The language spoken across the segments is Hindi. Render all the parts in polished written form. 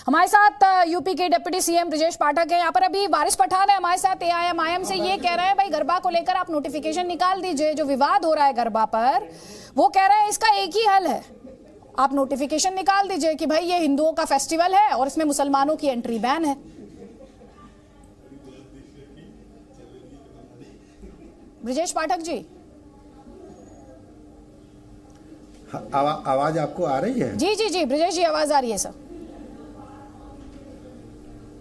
हमारे साथ यूपी के डिप्टी सीएम ब्रजेश पाठक है। यहाँ पर अभी वारिस पठान है हमारे साथ एआईएम से। ये कह रहे हैं भाई गरबा को लेकर आप नोटिफिकेशन निकाल दीजिए, जो विवाद हो रहा है गरबा पर वो कह रहे हैं इसका एक ही हल है, आप नोटिफिकेशन निकाल दीजिए कि भाई ये हिंदुओं का फेस्टिवल है और इसमें मुसलमानों की एंट्री बैन है। ब्रजेश पाठक जी, आवाज आपको आ रही है? जी जी जी ब्रजेश जी, आवाज आ रही है सर।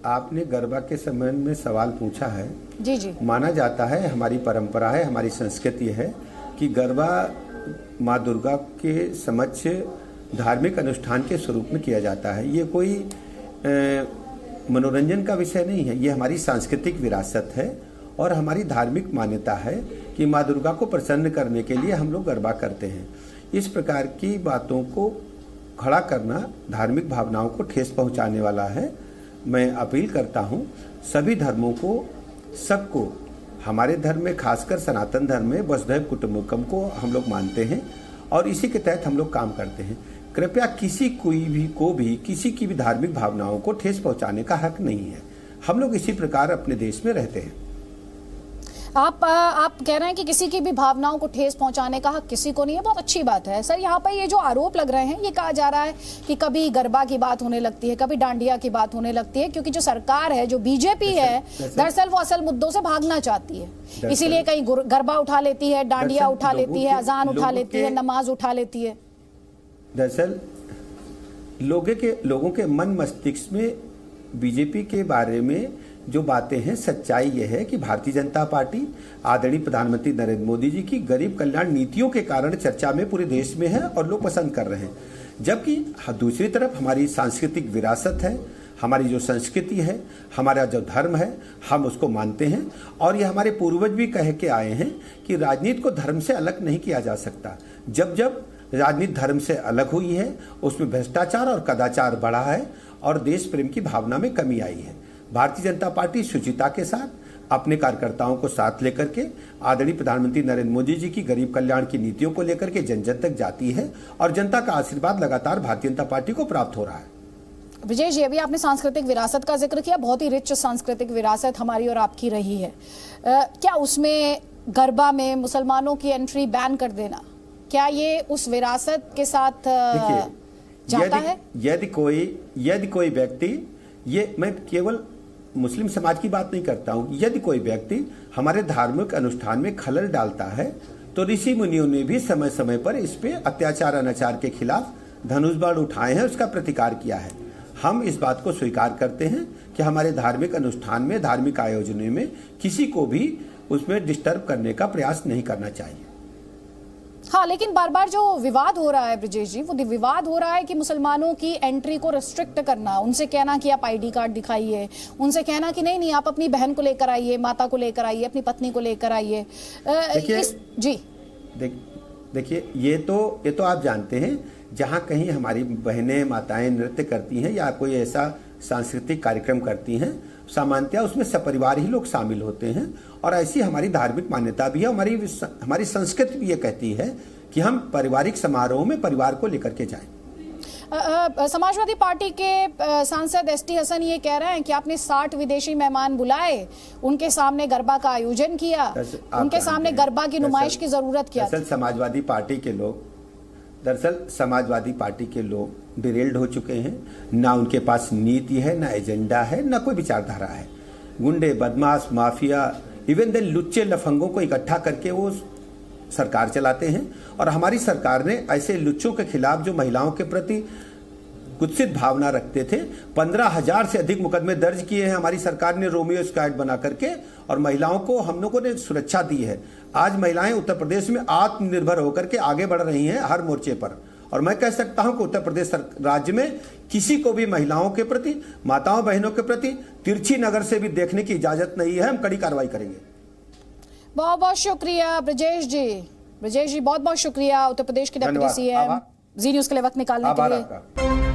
आपने गरबा के संबंध में सवाल पूछा है। जी जी, माना जाता है, हमारी परंपरा है, हमारी संस्कृति है कि गरबा माँ दुर्गा के समक्ष धार्मिक अनुष्ठान के स्वरूप में किया जाता है। ये कोई मनोरंजन का विषय नहीं है, ये हमारी सांस्कृतिक विरासत है और हमारी धार्मिक मान्यता है कि माँ दुर्गा को प्रसन्न करने के लिए हम लोग गरबा करते हैं। इस प्रकार की बातों को खड़ा करना धार्मिक भावनाओं को ठेस पहुंचाने वाला है। मैं अपील करता हूं सभी धर्मों को, सबको, हमारे धर्म में खासकर सनातन धर्म में वसुधैव कुटुंबकम को हम लोग मानते हैं और इसी के तहत हम लोग काम करते हैं। कृपया किसी किसी की भी धार्मिक भावनाओं को ठेस पहुंचाने का हक नहीं है। हम लोग इसी प्रकार अपने देश में रहते हैं। आप कह रहे हैं कि किसी की भी भावनाओं को ठेस पहुंचाने का हक किसी को नहीं है, बहुत अच्छी बात है सर। यहाँ पर ये जो आरोप लग रहे हैं, ये कहा जा रहा है कि कभी गरबा की बात होने लगती है, कभी डांडिया की बात होने लगती है, क्योंकि जो सरकार है, जो बीजेपी है, दरअसल वो असल मुद्दों से भागना चाहती है। इसीलिए कहीं गरबा उठा लेती है, डांडिया उठा लेती है, अजान उठा लेती है, नमाज उठा लेती है। दरअसल लोगों के मन मस्तिष्क में बीजेपी के बारे में जो बातें हैं, सच्चाई यह है कि भारतीय जनता पार्टी आदरणीय प्रधानमंत्री नरेंद्र मोदी जी की गरीब कल्याण नीतियों के कारण चर्चा में पूरे देश में है और लोग पसंद कर रहे हैं। जबकि दूसरी तरफ हमारी सांस्कृतिक विरासत है, हमारी जो संस्कृति है, हमारा जो धर्म है, हम उसको मानते हैं और ये हमारे पूर्वज भी कह के आए हैं कि राजनीति को धर्म से अलग नहीं किया जा सकता। जब जब राजनीति धर्म से अलग हुई है, उसमें भ्रष्टाचार और कदाचार बढ़ा है और देश प्रेम की भावना में कमी आई है। भारतीय जनता पार्टी शुचिता के साथ अपने कार्यकर्ताओं को साथ लेकर के आदरणीय प्रधानमंत्री नरेंद्र मोदी जी की गरीब कल्याण की नीतियों को लेकर के जन जन तक जाती है और जनता का आशीर्वाद लगातार भारतीय जनता पार्टी को प्राप्त हो रहा है। विजय जी, अभी आपने सांस्कृतिक विरासत का जिक्र किया, बहुत ही रिच सांस्कृतिक विरासत हमारी और आपकी रही है। क्या उसमें गरबा में मुसलमानों की एंट्री बैन कर देना, क्या ये उस विरासत के साथ जाता है? यदि कोई व्यक्ति, ये मैं केवल मुस्लिम समाज की बात नहीं करता हूं, यदि कोई व्यक्ति हमारे धार्मिक अनुष्ठान में खलल डालता है तो ऋषि मुनियों ने भी समय समय पर इस पे अत्याचार अनाचार के खिलाफ धनुष बाण उठाए हैं, उसका प्रतिकार किया है। हम इस बात को स्वीकार करते हैं कि हमारे धार्मिक अनुष्ठान में, धार्मिक आयोजनों में किसी को भी उसमें डिस्टर्ब करने का प्रयास नहीं करना चाहिए। हाँ, लेकिन बार बार जो विवाद हो रहा है ब्रजेश जी, वो विवाद हो रहा है कि मुसलमानों की एंट्री को रिस्ट्रिक्ट करना, उनसे कहना कि आप आईडी कार्ड दिखाइए, उनसे कहना कि नहीं आप अपनी बहन को लेकर आइए, माता को लेकर आइए, अपनी पत्नी को लेकर आइए। देखिए, ये तो आप जानते हैं, जहाँ कहीं हमारी बहनें माताएं नृत्य करती हैं या कोई ऐसा सांस्कृतिक कार्यक्रम करती हैं, सामान्यतः उसमें सपरिवार ही लोग शामिल होते हैं और ऐसी हमारी धार्मिक मान्यता भी है। हमारी संस्कृति भी ये कहती है कि हम पारिवारिक समारोह में परिवार को लेकर के जाएं। समाजवादी पार्टी के सांसद एसटी हसन ये कह रहे हैं कि आपने 60 विदेशी मेहमान बुलाए, उनके सामने गरबा का आयोजन किया, उनके सामने गरबा की नुमाइश की जरूरत क्या? दरअसल समाजवादी पार्टी के लोग डिरेल्ड हो चुके हैं। ना उनके पास नीति है, ना एजेंडा है, ना कोई विचारधारा है। गुंडे, बदमाश, माफिया, इवन देन लुच्चे लफंगों को इकट्ठा करके वो सरकार चलाते हैं और हमारी सरकार ने ऐसे लुच्चों के खिलाफ जो महिलाओं के प्रति कुत्सित भावना रखते थे, 15,000 से अधिक मुकदमे दर्ज किए हैं हमारी सरकार ने रोमियो स्क्वाड बना करके और महिलाओं को हम लोगों ने सुरक्षा दी है। आज महिलाएं उत्तर प्रदेश में आत्मनिर्भर होकर के आगे बढ़ रही हैं हर मोर्चे पर और मैं कह सकता हूं कि उत्तर प्रदेश राज्य में किसी को भी महिलाओं के प्रति, माताओं बहनों के प्रति तिरछी नजर से भी देखने की इजाजत नहीं है। हम कड़ी कार्रवाई करेंगे। बहुत बहुत शुक्रिया ब्रजेश जी, बहुत बहुत शुक्रिया उत्तर प्रदेश के डिप्टी सीएम, जी न्यूज़ के लिए वक्त निकालने के लिए।